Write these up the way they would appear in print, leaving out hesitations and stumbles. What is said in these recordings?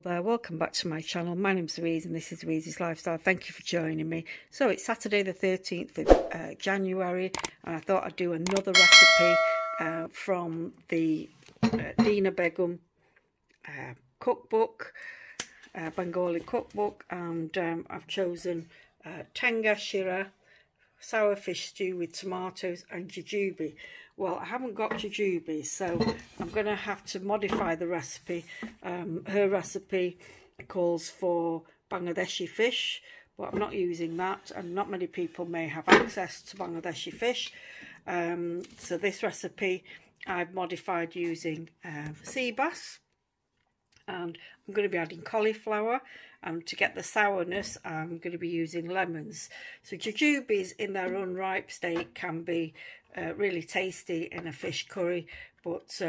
there, welcome back to my channel. My name's Louise and this is Louise's Lifestyle. Thank you for joining me. So it's Saturday the 13th of January and I thought I'd do another recipe from the Dina Begum Cookbook, Bengali cookbook, and I've chosen Tenga Shira sour fish stew with tomatoes and jujube. Well, I haven't got jujube, so I'm going to have to modify the recipe. Her recipe calls for Bangladeshi fish, but I'm not using that, and not many people may have access to Bangladeshi fish. So this recipe I've modified using sea bass, and I'm going to be adding cauliflower, and to get the sourness I'm going to be using lemons. So jujubes in their unripe state can be really tasty in a fish curry, but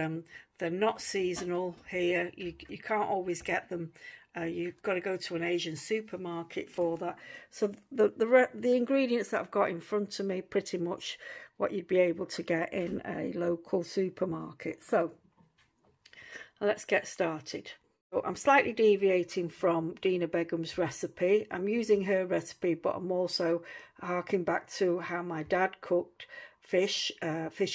they're not seasonal here. You can't always get them. You've got to go to an Asian supermarket for that. So the ingredients that I've got in front of me, pretty much what you'd be able to get in a local supermarket. So let's get started. So I'm slightly deviating from Dina Begum's recipe. I'm using her recipe, but I'm also harking back to how my dad cooked fish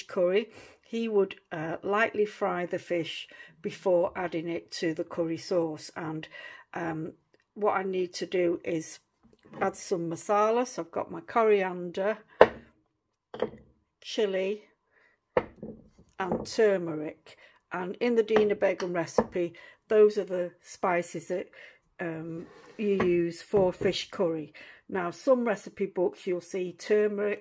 curry. He would lightly fry the fish before adding it to the curry sauce, and what I need to do is add some masala. So I've got my coriander, chili and turmeric, and in the Dina Begum recipe those are the spices that you use for fish curry. Now, some recipe books you'll see cumin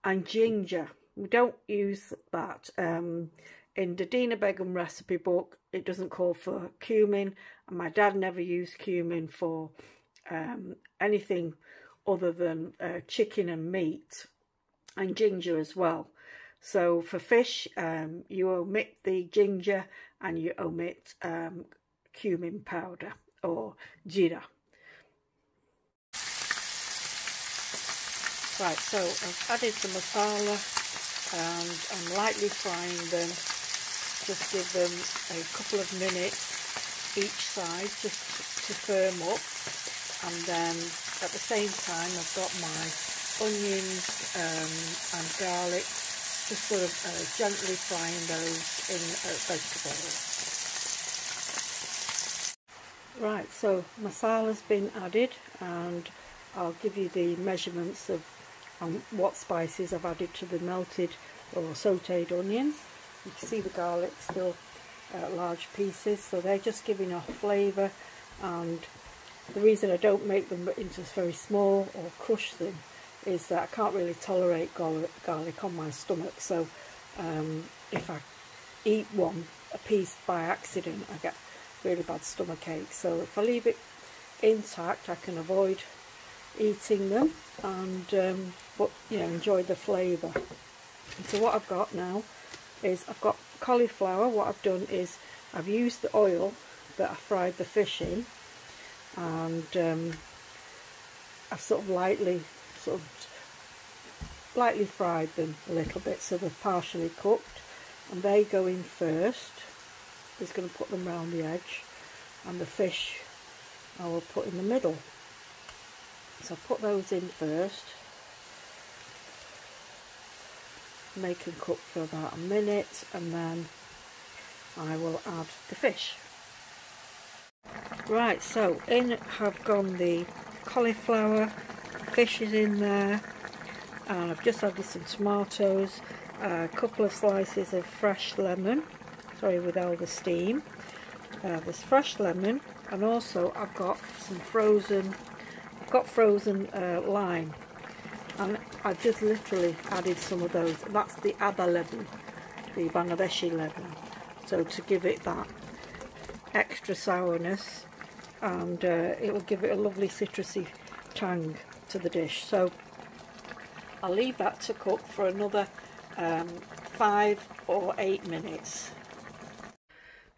and ginger. We don't use that. In the Dina Begum recipe book, it doesn't call for cumin, and my dad never used cumin for anything other than chicken and meat, and ginger as well. So for fish, you omit the ginger and you omit cumin powder or jira. Right, so I've added the masala and I'm lightly frying them. Just give them a couple of minutes each side just to firm up, and then at the same time I've got my onions and garlic, just sort of gently frying those in vegetable oil. Right, so masala's been added, and I'll give you the measurements of what spices I've added to the melted or sautéed onions. You can see the garlic still large pieces, so they're just giving off flavour. And the reason I don't make them into very small or crush them is that I can't really tolerate garlic on my stomach. So if I eat a piece by accident, I get really bad stomach ache. So if I leave it intact, I can avoid eating them and but enjoy the flavour. And so what I've got now is I've got cauliflower. What I've done is I've used the oil that I fried the fish in, and I've sort of lightly fried them a little bit, so they're partially cooked, and they go in first. Just going to put them round the edge, and the fish I will put in the middle. So I'll put those in first, make them cook for about a minute, and then I will add the fish. Right, so in have gone the cauliflower, fish is in there, and I've just added some tomatoes, a couple of slices of fresh lemon, with all the steam. There's fresh lemon, and also I've got some frozen lime, and I've just literally added some of those. That's the Ada lemon, the Bangladeshi lemon, so to give it that extra sourness, and it will give it a lovely citrusy tang to the dish. So I'll leave that to cook for another 5 or 8 minutes.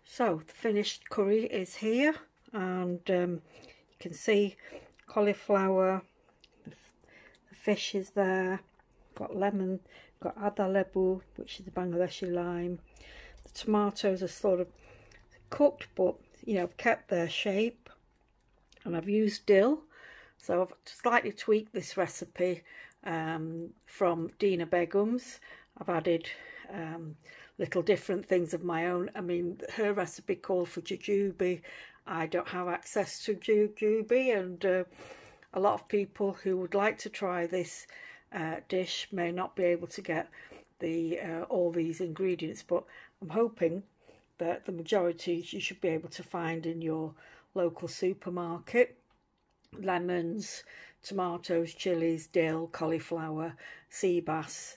So the finished curry is here, and you can see cauliflower, the fish is there, got lemon, got ada lebu, which is the Bangladeshi lime. The tomatoes are sort of cooked, but you know, kept their shape. And I've used dill, so I've slightly tweaked this recipe from Dina Begum's. I've added little different things of my own. I mean, her recipe called for jujube. I don't have access to jujube, and a lot of people who would like to try this dish may not be able to get the all these ingredients, but I'm hoping that the majority you should be able to find in your local supermarket. Lemons, tomatoes, chilies, dill, cauliflower, sea bass,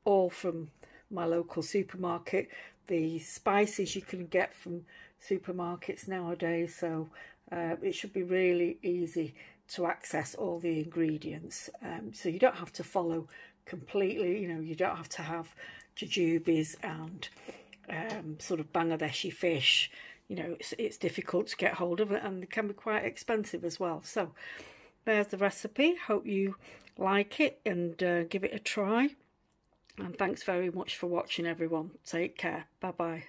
all from my local supermarket. The spices you can get from supermarkets nowadays, so it should be really easy to access all the ingredients. So you don't have to follow completely, you know, you don't have to have jujubes and sort of Bangladeshi fish. You know, it's difficult to get hold of it, and it can be quite expensive as well. So there's the recipe. Hope you like it and give it a try. And thanks very much for watching, everyone. Take care. Bye bye.